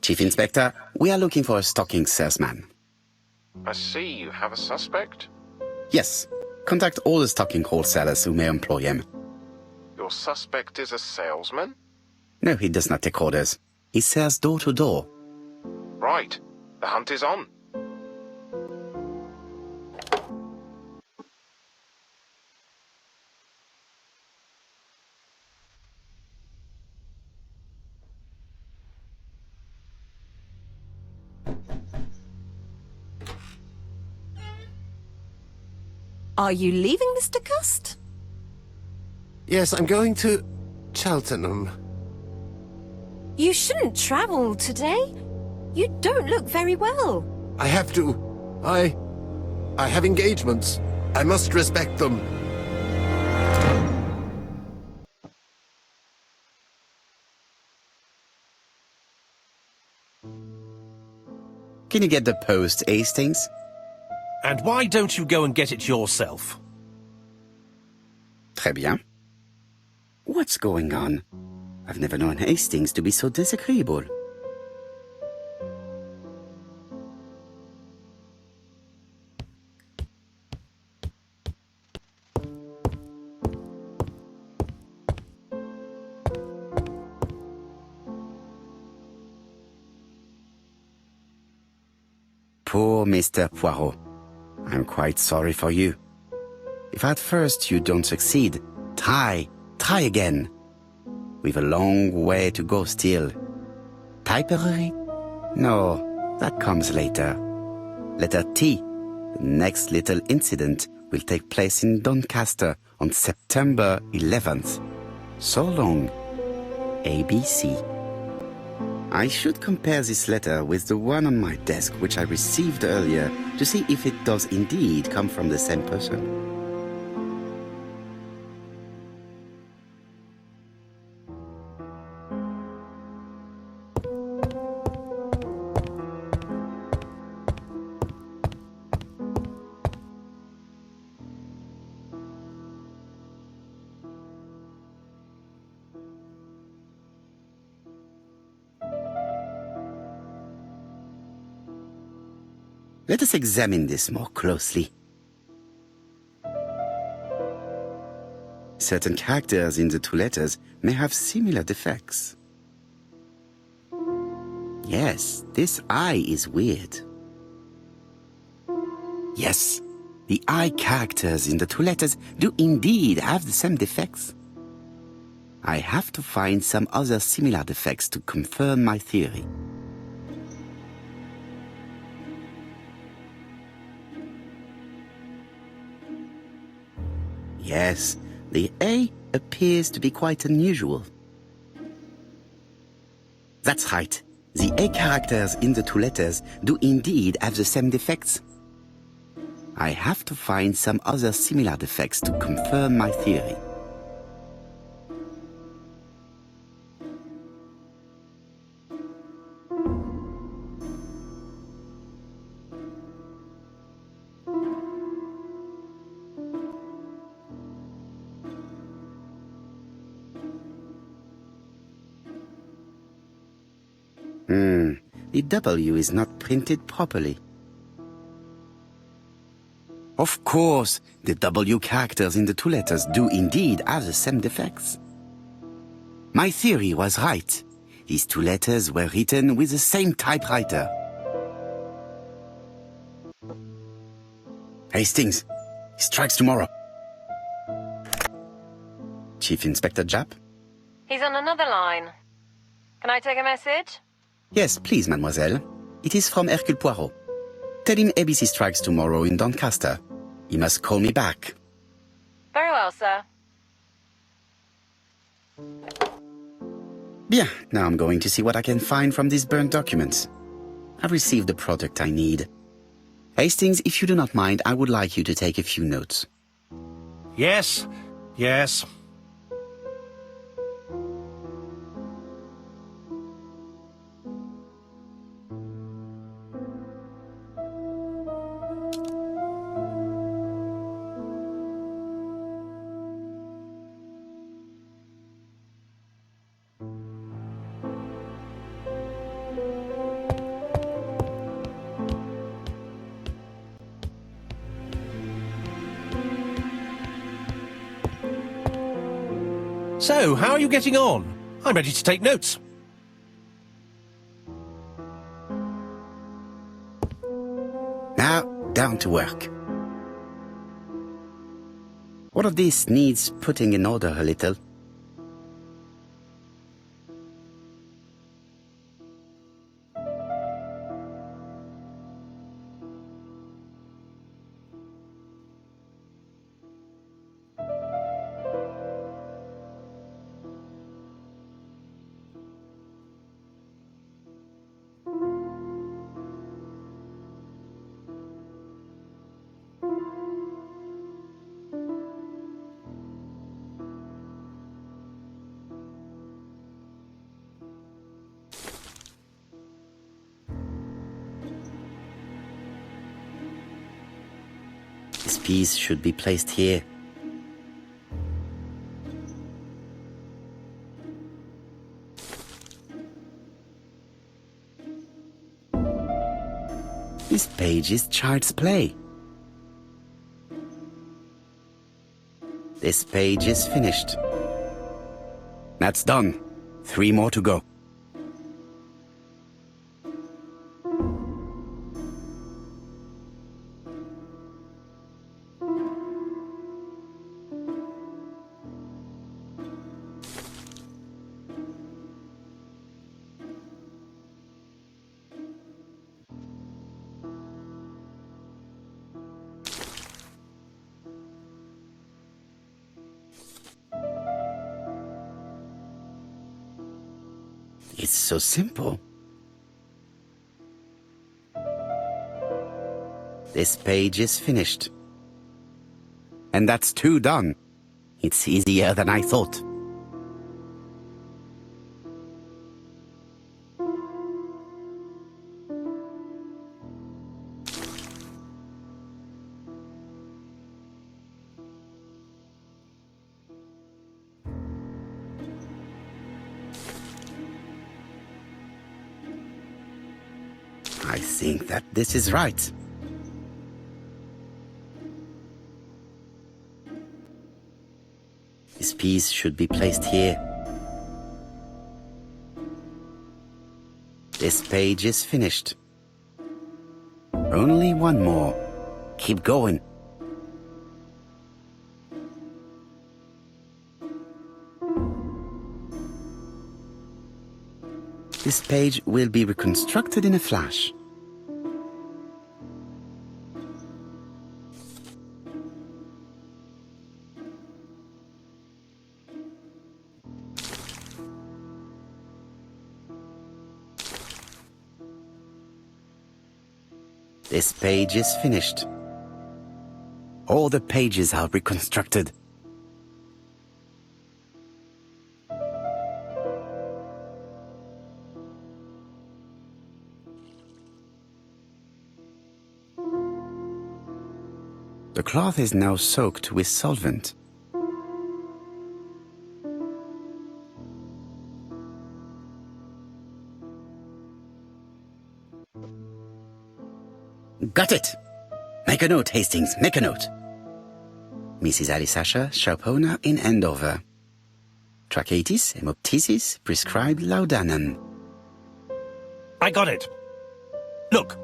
Chief Inspector, we are looking for a stocking salesman. I see you have a suspect. Yes. Contact all the stocking wholesalers who may employ him. Your suspect is a salesman? No, he does not take orders. He sells door to door. Right. The hunt is on. Are you leaving, Mr. Cust? Yes, I'm going to Cheltenham. You shouldn't travel today. You don't look very well. I have to. I have engagements. I must respect them. Can you get the post, Hastings? And why don't you go and get it yourself? Très bien. What's going on? I've never known Hastings to be so disagreeable. Poor Mr. Poirot. I'm quite sorry for you. If at first you don't succeed, try again. We've a long way to go still. Typery? No, that comes later. Letter T. The next little incident will take place in Doncaster on September 11th. So long. ABC. I should compare this letter with the one on my desk which I received earlier to see if it does indeed come from the same person. Let us examine this more closely. Certain characters in the two letters may have similar defects. Yes, this I is weird. Yes, the I characters in the two letters do indeed have the same defects. I have to find some other similar defects to confirm my theory. Yes, the A appears to be quite unusual. That's right. The A characters in the two letters do indeed have the same defects. I have to find some other similar defects to confirm my theory. The W is not printed properly. Of course, the W characters in the two letters do indeed have the same defects. My theory was right. These two letters were written with the same typewriter. Hastings, he strikes tomorrow. Chief Inspector Japp? He's on another line. Can I take a message? Yes, please, mademoiselle. It is from Hercule Poirot. Tell him ABC strikes tomorrow in Doncaster. He must call me back. Very well, sir. Bien, now I'm going to see what I can find from these burnt documents. I've received the product I need. Hastings, if you do not mind, I would like you to take a few notes. Yes. So, how are you getting on? I'm ready to take notes. Now, down to work. All of this needs putting in order a little. This piece should be placed here. This page is child's play. This page is finished. That's done. 3 more to go. It's so simple. This page is finished. And that's 2 done. It's easier than I thought. I think that this is right. This piece should be placed here. This page is finished. Only 1 more. Keep going. This page will be reconstructed in a flash. This page is finished. All the pages are reconstructed. The cloth is now soaked with solvent. Got it! Make a note, Hastings, make a note. Mrs. Alice Asher, shop owner in Andover. Tracheitis, hemoptysis, prescribed laudanum. I got it. Look.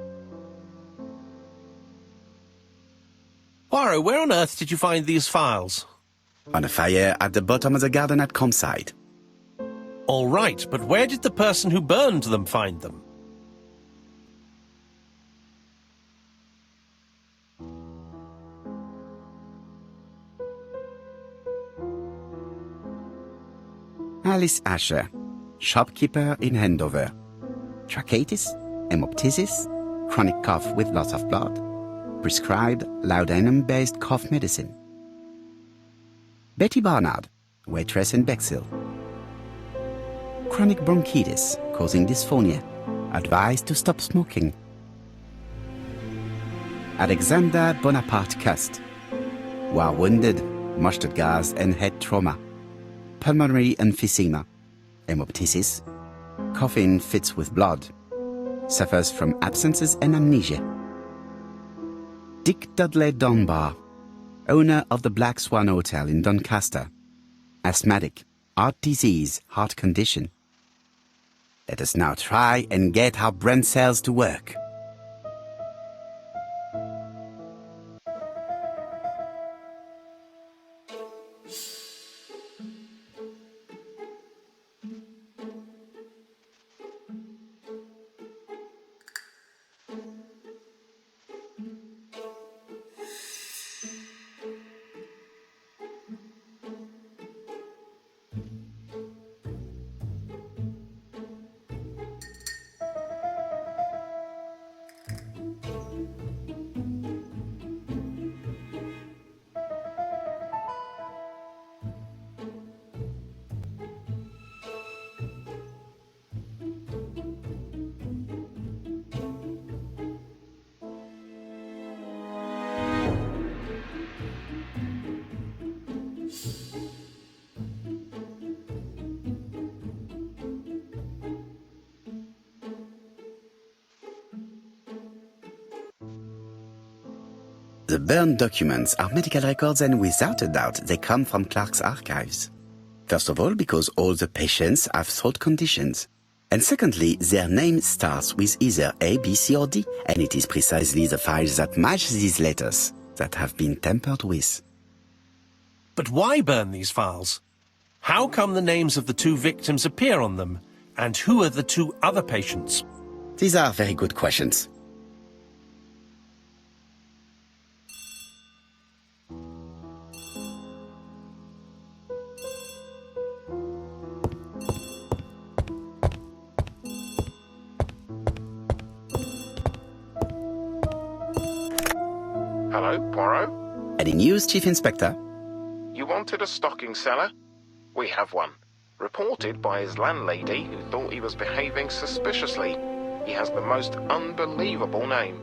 Poirot, where on earth did you find these files? On a fire at the bottom of the garden at Campside. All right, but where did the person who burned them find them? Alice Asher, shopkeeper in Andover. Tracheitis, hemoptysis, chronic cough with loss of blood. Prescribed laudanum-based cough medicine. Betty Barnard, waitress in Bexhill. Chronic bronchitis causing dysphonia. Advised to stop smoking. Alexander Bonaparte Cust. War wounded, mustard gas and head trauma. Pulmonary emphysema. Hemoptysis. Coughing fits with blood. Suffers from absences and amnesia. Dick Dudley Dunbar, owner of the Black Swan Hotel in Doncaster. Asthmatic, heart disease, heart condition. Let us now try and get our brain cells to work. The burned documents are medical records, and without a doubt they come from Clark's archives. First of all, because all the patients have throat conditions. And secondly, their name starts with either A, B, C or D, and it is precisely the files that match these letters that have been tampered with. But why burn these files? How come the names of the two victims appear on them? And who are the two other patients? These are very good questions. Hello, Poirot? Any news, Chief Inspector? You wanted a stocking seller? We have one. Reported by his landlady, who thought he was behaving suspiciously. He has the most unbelievable name.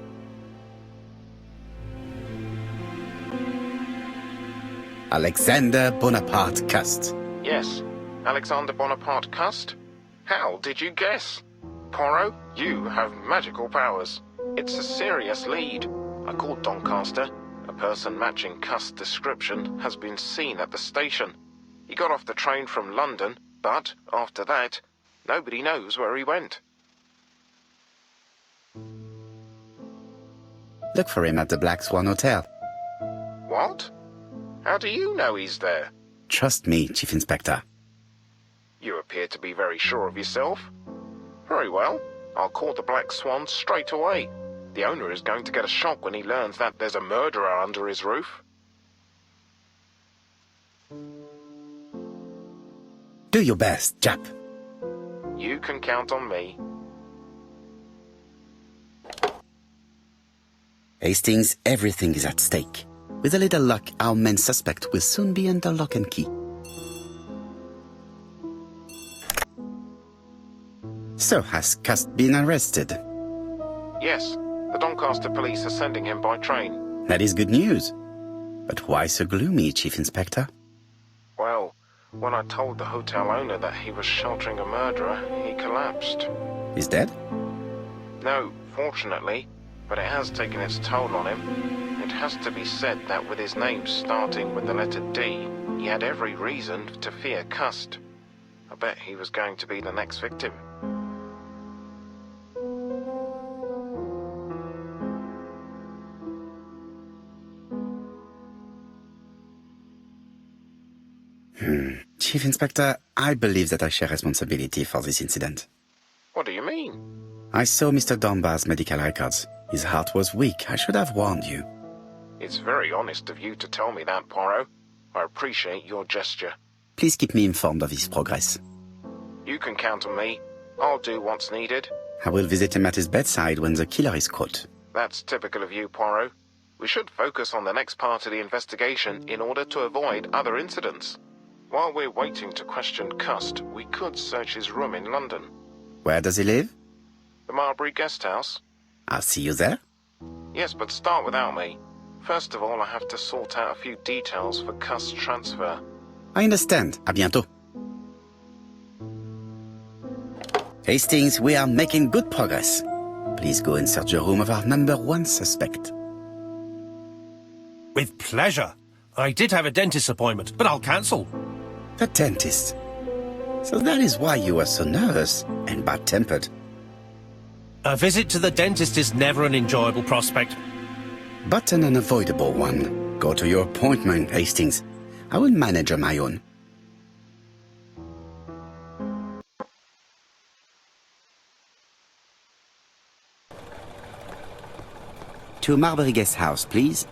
Alexander Bonaparte Cust. Yes, Alexander Bonaparte Cust? How did you guess? Poirot, you have magical powers. It's a serious lead. I called Doncaster. A person matching Cust's description has been seen at the station. He got off the train from London, but after that, nobody knows where he went. Look for him at the Black Swan Hotel. What? How do you know he's there? Trust me, Chief Inspector. You appear to be very sure of yourself. Very well, I'll call the Black Swan straight away. The owner is going to get a shock when he learns that there's a murderer under his roof. Do your best, chap. You can count on me. Hastings, everything is at stake. With a little luck, our main suspect will soon be under lock and key. So, has Cust been arrested? Yes, the Doncaster police are sending him by train. That is good news. But why so gloomy, Chief Inspector? Well, when I told the hotel owner that he was sheltering a murderer, he collapsed. He's dead? No, fortunately, but it has taken its toll on him. It has to be said that with his name starting with the letter D, he had every reason to fear Cust. I bet he was going to be the next victim. Chief Inspector, I believe that I share responsibility for this incident. What do you mean? I saw Mr. Dunbar's medical records. His heart was weak. I should have warned you. It's very honest of you to tell me that, Poirot. I appreciate your gesture. Please keep me informed of his progress. You can count on me. I'll do what's needed. I will visit him at his bedside when the killer is caught. That's typical of you, Poirot. We should focus on the next part of the investigation in order to avoid other incidents. While we're waiting to question Cust, we could search his room in London. Where does he live? The Marbury Guest House? I'll see you there. Yes, but start without me. First of all, I have to sort out a few details for Cust's transfer. I understand. À bientôt. Hastings, we are making good progress. Please go and search the room of our number one suspect. With pleasure. I did have a dentist appointment, but I'll cancel. The dentist. So that is why you are so nervous and bad-tempered. A visit to the dentist is never an enjoyable prospect. But an unavoidable one. Go to your appointment, Hastings. I will manage on my own. To Marbury Guest House, please.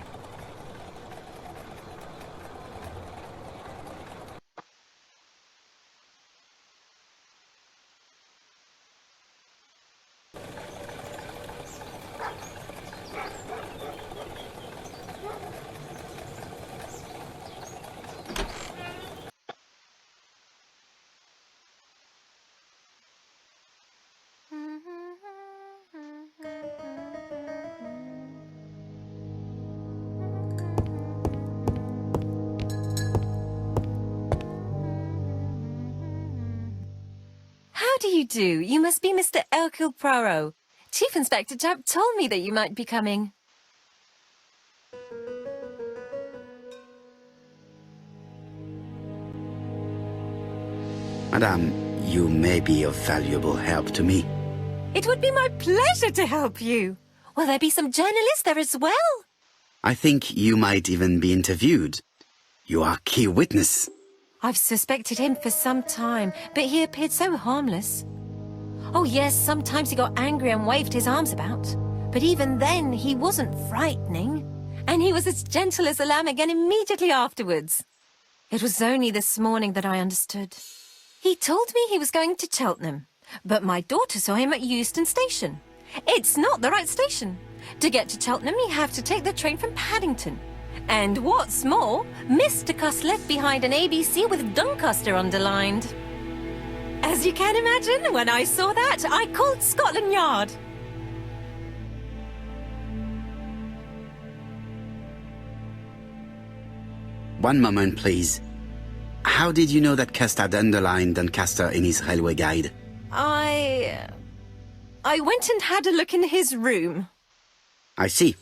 How do you do? You must be Mr. Hercule Poirot. Chief Inspector Japp told me that you might be coming. Madame, you may be of valuable help to me. It would be my pleasure to help you. Will there be some journalists there as well? I think you might even be interviewed. You are key witness. I've suspected him for some time, but he appeared so harmless. Oh yes, sometimes he got angry and waved his arms about. But even then, he wasn't frightening. And he was as gentle as a lamb again immediately afterwards. It was only this morning that I understood. He told me he was going to Cheltenham, but my daughter saw him at Euston Station. It's not the right station. To get to Cheltenham, you have to take the train from Paddington. And what's more, Mr. Cuss left behind an ABC with Doncaster underlined. As you can imagine, when I saw that, I called Scotland Yard. One moment, please. How did you know that Cuss had underlined Doncaster in his railway guide? I went and had a look in his room. I see.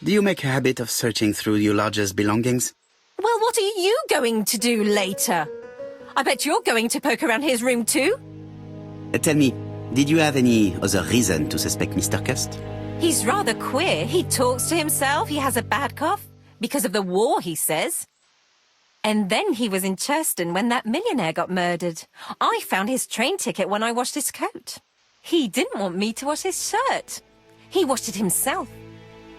Do you make a habit of searching through your lodger's belongings? Well, what are you going to do later? I bet you're going to poke around his room too. Tell me, did you have any other reason to suspect Mr. Cuss? He's rather queer. He talks to himself. He has a bad cough. Because of the war, he says. And then he was in Churston when that millionaire got murdered. I found his train ticket when I washed his coat. He didn't want me to wash his shirt. He washed it himself.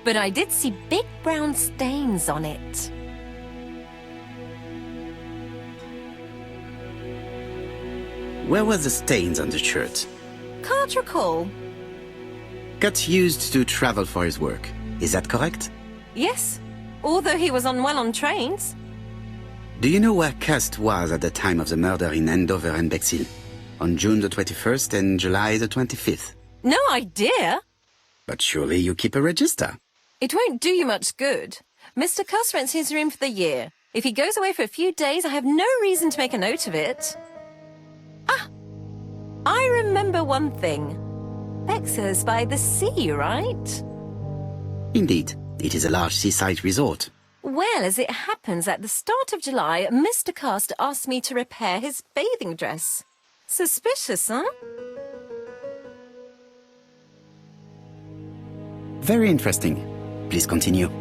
But I did see big brown stains on it. Where were the stains on the shirt? Can't recall. Cuss used to travel for his work. Is that correct? Yes, although he was unwell on trains. Do you know where Cuss was at the time of the murder in Andover and Bexhill? On June the 21st and July the 25th? No idea. But surely you keep a register. It won't do you much good. Mr. Cuss rents his room for the year. If he goes away for a few days, I have no reason to make a note of it. Ah, I remember one thing. Bexhill's by the sea, right? Indeed, it is a large seaside resort. Well, as it happens, at the start of July, Mr. Cuss asked me to repair his bathing dress. Suspicious, huh? Very interesting. Please continue.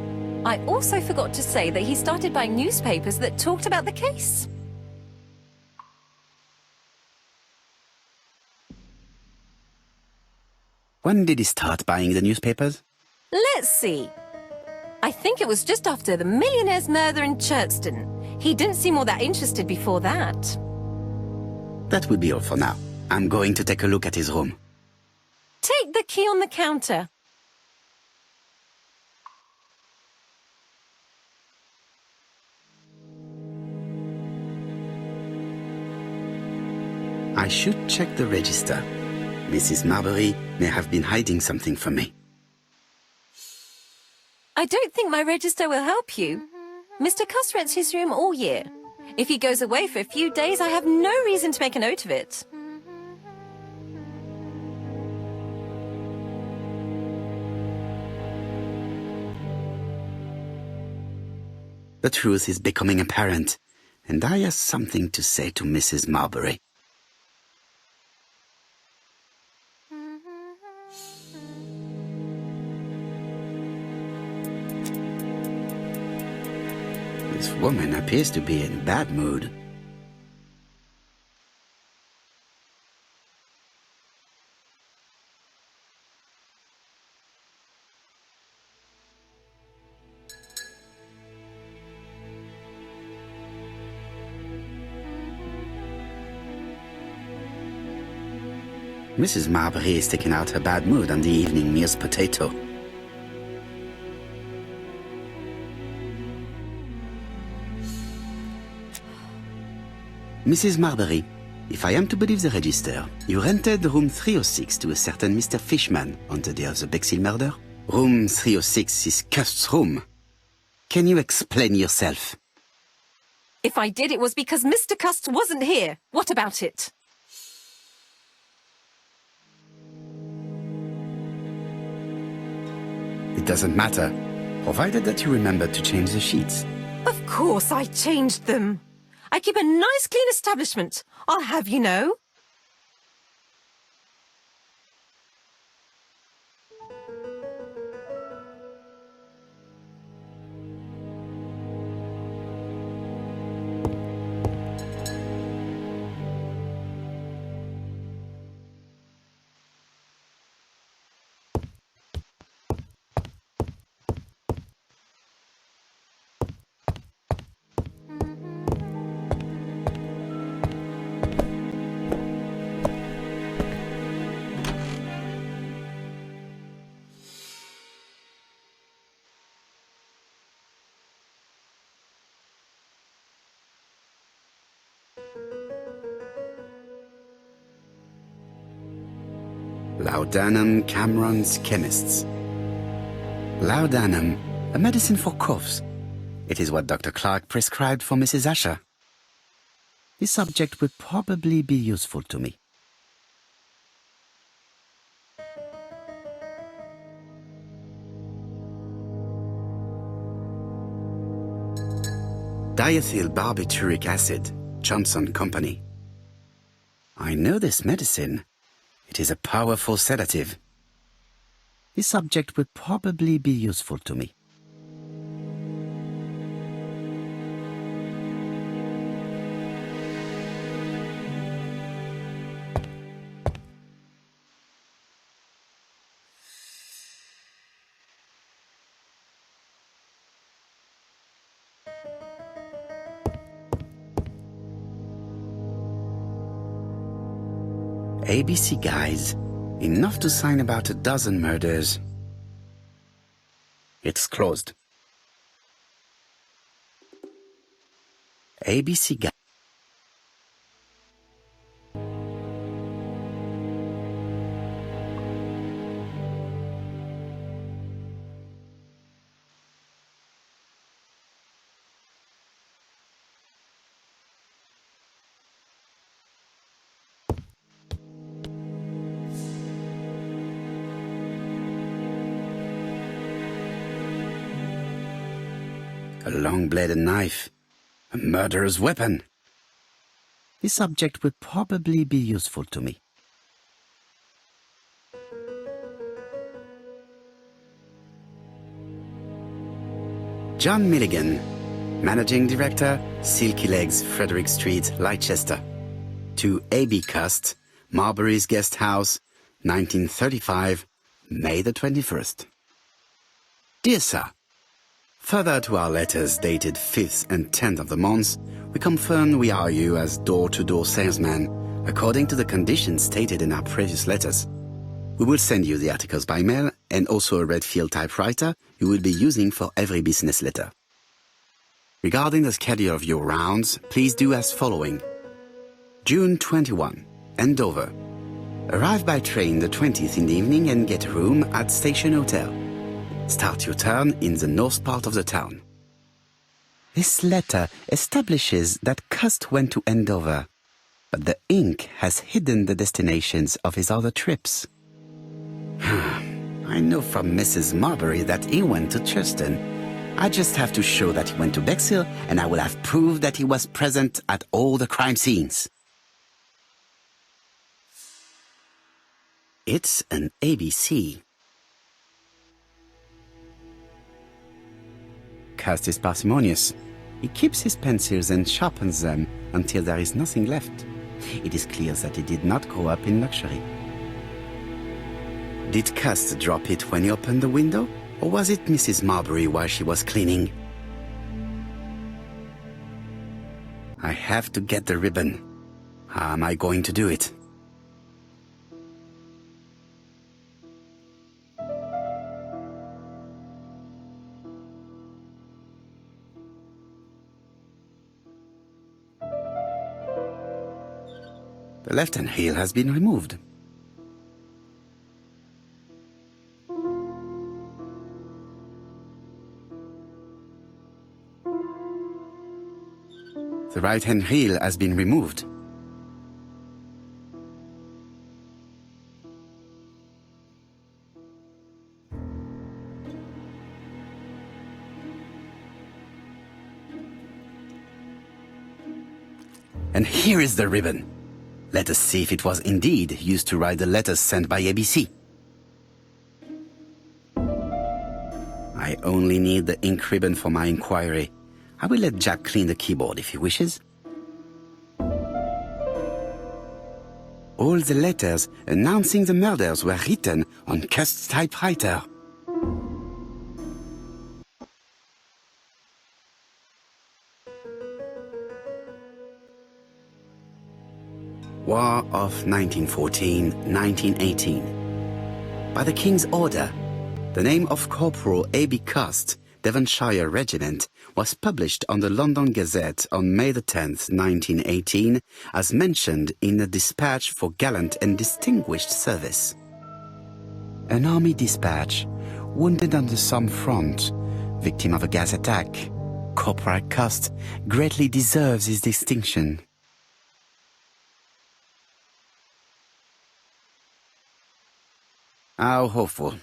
I also forgot to say that he started buying newspapers that talked about the case. When did he start buying the newspapers? Let's see. I think it was just after the millionaire's murder in Churston. He didn't seem all that interested before that. That will be all for now. I'm going to take a look at his room. Take the key on the counter. I should check the register. Mrs. Marbury may have been hiding something from me. I don't think my register will help you. Mr. Cuss rents his room all year. If he goes away for a few days, I have no reason to make a note of it. The truth is becoming apparent, and I have something to say to Mrs. Marbury. This woman appears to be in bad mood. Mrs. Marbury is taking out her bad mood on the evening meal's potato. Mrs. Marbury, if I am to believe the register, you rented room 306 to a certain Mr. Fishman on the day of the Bexhill murder? Room 306 is Cust's room. Can you explain yourself? If I did, it was because Mr. Cust wasn't here. What about it? It doesn't matter, provided that you remember to change the sheets. Of course I changed them. I keep a nice clean establishment, I'll have you know. Laudanum Cameron's Chemists. Laudanum, a medicine for coughs. It is what Dr. Clark prescribed for Mrs. Asher. This subject would probably be useful to me. Diethyl barbituric acid, Johnson Company. I know this medicine. It is a powerful sedative. This subject would probably be useful to me. ABC guys, enough to sign about a dozen murders. It's closed. ABC guys. A long-bladed knife. A murderer's weapon. This subject would probably be useful to me. John Milligan, Managing Director, Silky Legs, Frederick Street, Leicester. To A.B. Cust, Marbury's Guest House, 1935, May the 21st. Dear Sir, further to our letters dated 5th and 10th of the month, we confirm we are you as door-to-door salesman, according to the conditions stated in our previous letters. We will send you the articles by mail and also a Redfield typewriter you will be using for every business letter. Regarding the schedule of your rounds, please do as following. June 21, Andover. Arrive by train the 20th in the evening and get a room at Station Hotel. Start your turn in the north part of the town. This letter establishes that Cust went to Andover, but the ink has hidden the destinations of his other trips. I know from Mrs. Marbury that he went to Churston. I just have to show that he went to Bexhill, and I will have proved that he was present at all the crime scenes. It's an ABC. Cust is parsimonious. He keeps his pencils and sharpens them until there is nothing left. It is clear that he did not grow up in luxury. Did Cust drop it when he opened the window? Or was it Mrs. Marbury while she was cleaning? I have to get the ribbon. How am I going to do it? The left-hand heel has been removed. The right-hand heel has been removed. And here is the ribbon. Let us see if it was indeed used to write the letters sent by ABC. I only need the ink ribbon for my inquiry. I will let Jack clean the keyboard if he wishes. All the letters announcing the murders were written on Cust's typewriter. War of 1914-1918. By the King's order, the name of Corporal A.B. Cust, Devonshire Regiment, was published on the London Gazette on May the 10th, 1918, as mentioned in a dispatch for gallant and distinguished service. An army dispatch, wounded on the Somme front, victim of a gas attack, Corporal Cust greatly deserves his distinction. How hopeful.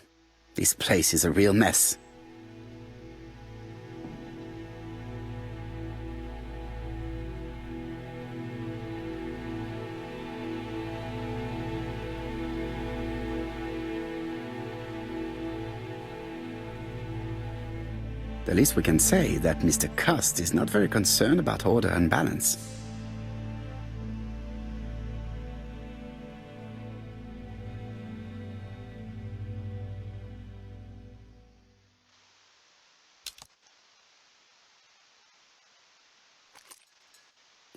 This place is a real mess. The least we can say that Mr. Cust is not very concerned about order and balance.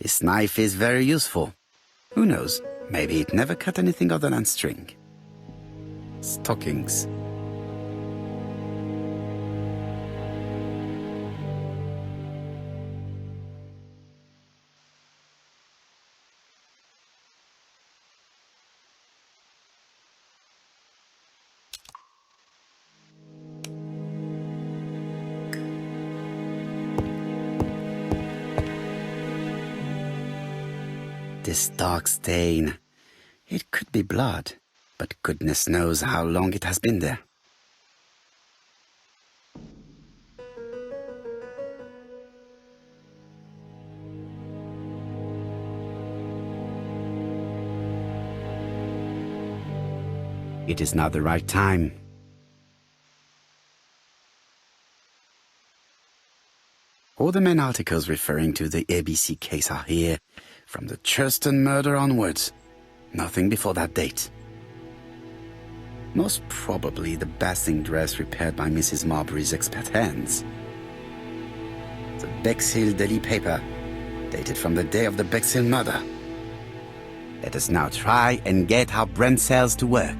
This knife is very useful. Who knows, maybe it never cut anything other than string. Stockings. This dark stain. It could be blood, but goodness knows how long it has been there. It is now the right time. All the main articles referring to the ABC case are here, from the Churston murder onwards. Nothing before that date. Most probably the basting dress repaired by Mrs. Marbury's expert hands. The Bexhill Daily paper, dated from the day of the Bexhill murder. Let us now try and get our brain cells to work.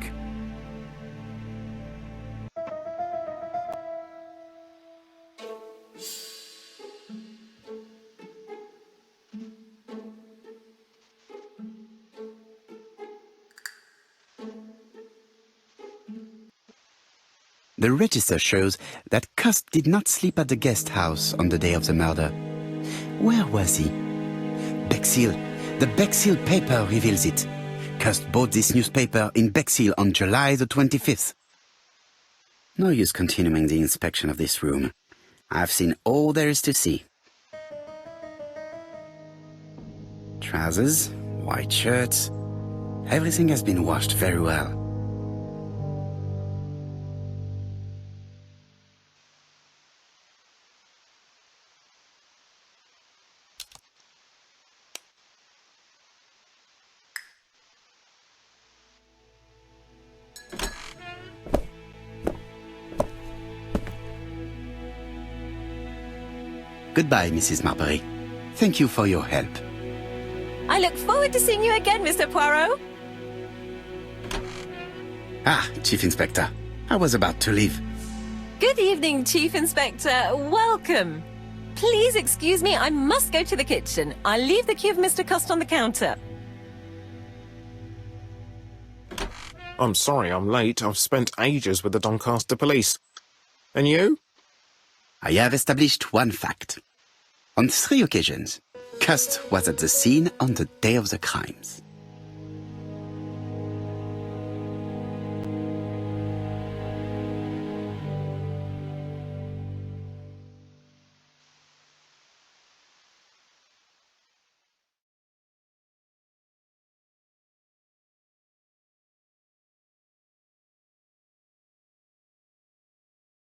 The register shows that Cust did not sleep at the guest house on the day of the murder. Where was he? Bexhill. The Bexhill paper reveals it. Cust bought this newspaper in Bexhill on July the 25th. No use continuing the inspection of this room. I've seen all there is to see. Trousers, white shirts. Everything has been washed very well. Goodbye, Mrs. Marbury. Thank you for your help. I look forward to seeing you again, Mr. Poirot. Ah, Chief Inspector. I was about to leave. Good evening, Chief Inspector. Welcome. Please excuse me, I must go to the kitchen. I'll leave the key of Mr. Cust on the counter. I'm sorry I'm late. I've spent ages with the Doncaster police. And you? I have established one fact. On 3 occasions, Cust was at the scene on the day of the crimes.